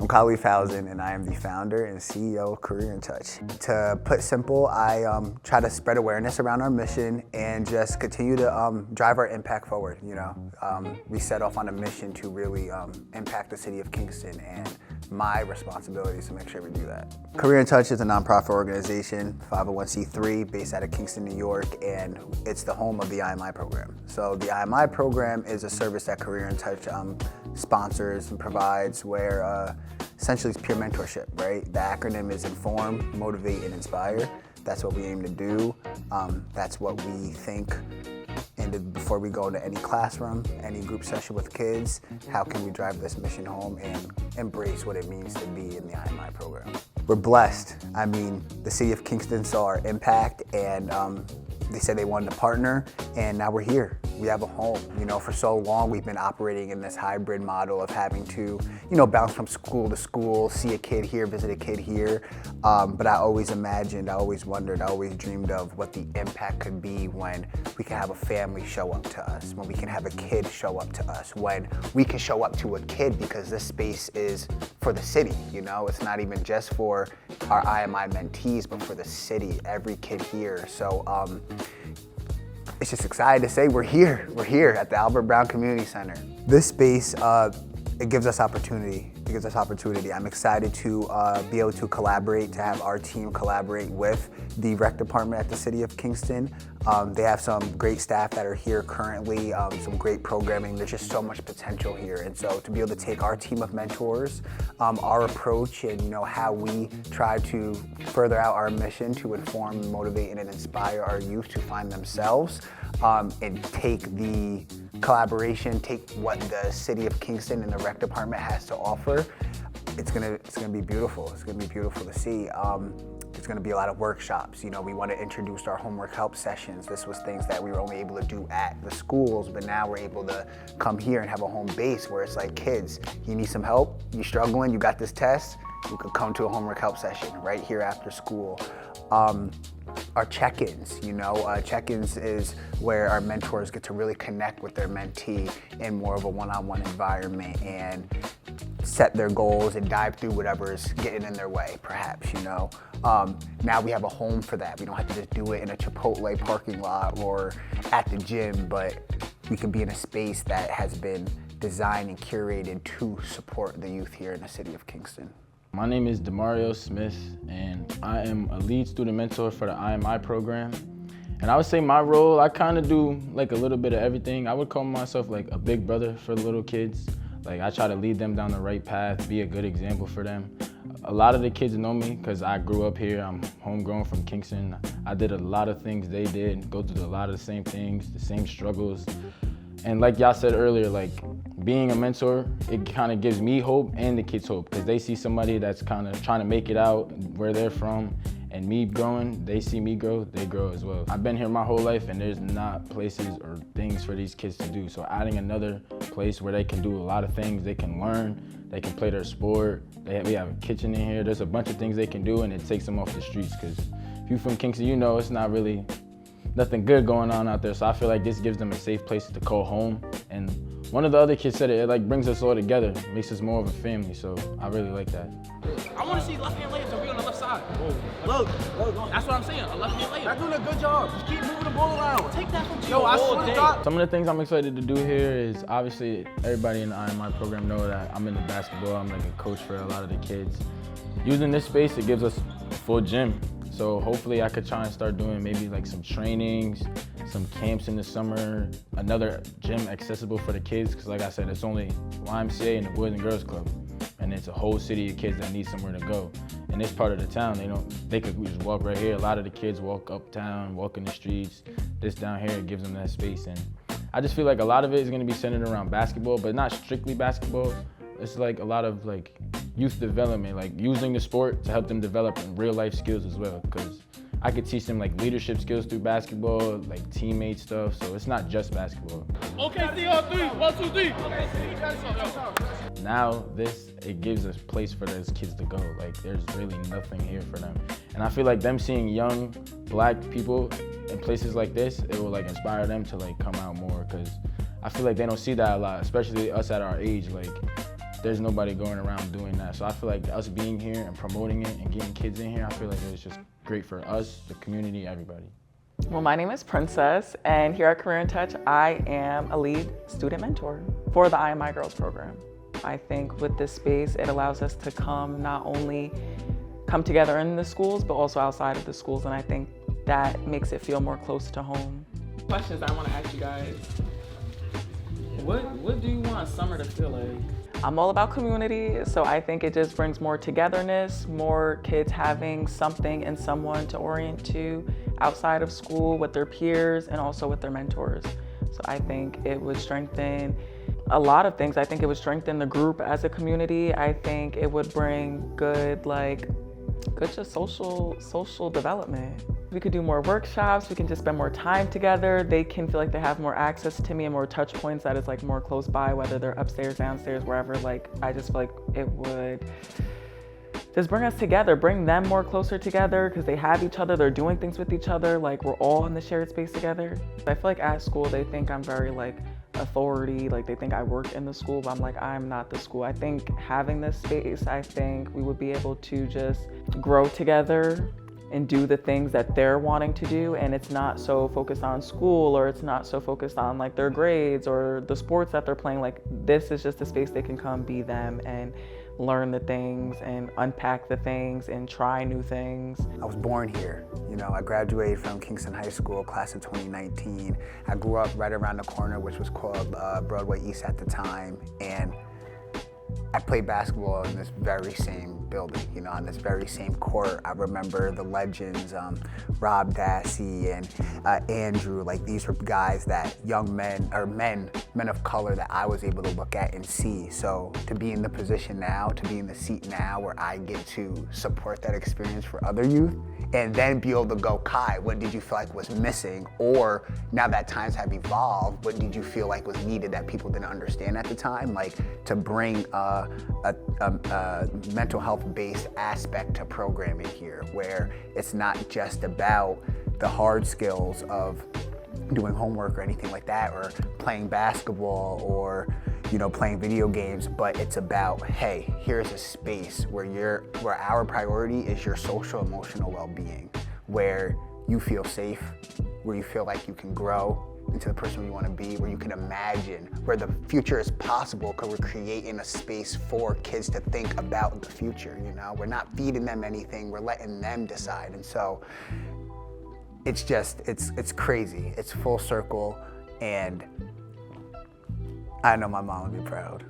I'm Saliym Fitch, and I am the founder and CEO of Career in Touch. To put simple, I try to spread awareness around our mission and just continue to drive our impact forward. We set off on a mission to really impact the city of Kingston, and my responsibility is to make sure we do that. Career in Touch is a nonprofit organization, 501c3, based out of Kingston, New York, and it's the home of the IMI program. So the IMI program is a service that Career in Touch sponsors and provides, where essentially it's peer mentorship, right? The acronym is Inform, Motivate, and Inspire. That's what we aim to do. That's what we think. And before we go into any classroom, any group session with kids, how can we drive this mission home and embrace what it means to be in the IMI program? We're blessed. I mean, the city of Kingston saw our impact, and they said they wanted to partner, and now we're here. We have a home. For so long we've been operating in this hybrid model of having to, bounce from school to school, see a kid here, visit a kid here. But I always imagined, I always wondered, I always dreamed of what the impact could be when we can have a family show up to us, when we can have a kid show up to us, when we can show up to a kid, because this space is for the city. It's not even just for our IMI mentees, but for the city, every kid here. So it's just excited to say we're here. We're here at the Albert Brown Community Center. This space, it gives us opportunity. It gives us opportunity. I'm excited to be able to collaborate, to have our team collaborate with the rec department at the city of Kingston. They have some great staff that are here currently, some great programming. There's just so much potential here. And so to be able to take our team of mentors, our approach, and how we try to further out our mission to inform, motivate, and inspire our youth to find themselves, and take the collaboration, take what the city of Kingston and the rec department has to offer. It's gonna be beautiful. It's gonna be beautiful to see. There's gonna be a lot of workshops. We want to introduce our homework help sessions. This was things that we were only able to do at the schools, but now we're able to come here and have a home base where it's like, kids, you need some help, you struggling, you got this test, you could come to a homework help session right here after school. Our check-ins, check-ins is where our mentors get to really connect with their mentee in more of a one-on-one environment and set their goals and dive through whatever's getting in their way, perhaps, Now we have a home for that. We don't have to just do it in a Chipotle parking lot or at the gym, but we can be in a space that has been designed and curated to support the youth here in the city of Kingston. My name is Demario Smith, and I am a lead student mentor for the IMI program. And I would say my role, I kind of do like a little bit of everything. I would call myself like a big brother for the little kids. Like, I try to lead them down the right path, be a good example for them. A lot of the kids know me because I grew up here. I'm homegrown from Kingston. I did a lot of things they did, go through a lot of the same things, the same struggles. And like y'all said earlier, like, being a mentor, it kind of gives me hope and the kids hope, because they see somebody that's kind of trying to make it out where they're from, and me growing, they see me grow, they grow as well. I've been here my whole life, and there's not places or things for these kids to do. So adding another place where they can do a lot of things, they can learn, they can play their sport, we have a kitchen in here, there's a bunch of things they can do, and it takes them off the streets, because if you're from Kingston, it's not really nothing good going on out there. So I feel like this gives them a safe place to call home. And one of the other kids said it like brings us all together, makes us more of a family. So I really like that. I want to see left hand layups, and we on the left side. Look, that's what I'm saying, a left hand layup. They're doing a good job. Just keep moving the ball around. Take that from Yo, I swear to God. Some of the things I'm excited to do here is, obviously, everybody in the IMI program know that I'm into basketball. I'm like a coach for a lot of the kids. Using this space, it gives us a full gym. So hopefully I could try and start doing maybe like some trainings, some camps in the summer, another gym accessible for the kids, because like I said, it's only YMCA and the Boys and Girls Club, and it's a whole city of kids that need somewhere to go. In this part of the town, they could just walk right here. A lot of the kids walk uptown, walk in the streets. This down here gives them that space, and I just feel like a lot of it is gonna be centered around basketball, but not strictly basketball. It's like a lot of like youth development, like using the sport to help them develop real life skills as well, because I could teach them like leadership skills through basketball, like teammate stuff, so it's not just basketball. Okay, 3 on 3, 1, 2, 3. Now it gives a place for those kids to go. Like, there's really nothing here for them. And I feel like them seeing young black people in places like this, it will like inspire them to like come out more, because I feel like they don't see that a lot, especially us at our age. Like, there's nobody going around doing that. So I feel like us being here and promoting it and getting kids in here, I feel like it was just great for us, the community, everybody. Well, my name is Princess, and here at Career in Touch, I am a lead student mentor for the IMI Girls program. I think with this space, it allows us to not only come together in the schools, but also outside of the schools, and I think that makes it feel more close to home. Questions I want to ask you guys. What do you want summer to feel like? I'm all about community, so I think it just brings more togetherness, more kids having something and someone to orient to outside of school with their peers and also with their mentors. So I think it would strengthen a lot of things. I think it would strengthen the group as a community. I think it would bring good just social development. We could do more workshops, we can just spend more time together. They can feel like they have more access to me and more touch points that is like more close by, whether they're upstairs, downstairs, wherever. Like, I just feel like it would just bring us together, bring them more closer together because they have each other, they're doing things with each other, like we're all in the shared space together. I feel like at school, they think I'm very like authority, like they think I work in the school, but I'm like, I'm not the school. I think having this space, I think we would be able to just grow together and do the things that they're wanting to do, and it's not so focused on school, or it's not so focused on like their grades or the sports that they're playing. Like, this is just a space they can come be them and learn the things and unpack the things and try new things. I was born here. You know, I graduated from Kingston High School, class of 2019. I grew up right around the corner, which was called Broadway East at the time, and I played basketball in this very same building, you know, on this very same court. I remember the legends, Rob Dassey and Andrew. Like, these were guys that young men, or men of color, that I was able to look at and see. So to be in the position now, to be in the seat now where I get to support that experience for other youth, and then be able to go, Kai, what did you feel like was missing? Or now that times have evolved, what did you feel like was needed that people didn't understand at the time? Like, to bring a mental health-based aspect to programming here, where it's not just about the hard skills of doing homework or anything like that, or playing basketball, or playing video games, but it's about, hey, here's a space where our priority is your social emotional well-being, where you feel safe, where you feel like you can grow into the person you want to be, where you can imagine, where the future is possible, because we're creating a space for kids to think about the future. We're not feeding them anything, we're letting them decide. And so it's crazy. It's full circle, and I know my mom would be proud.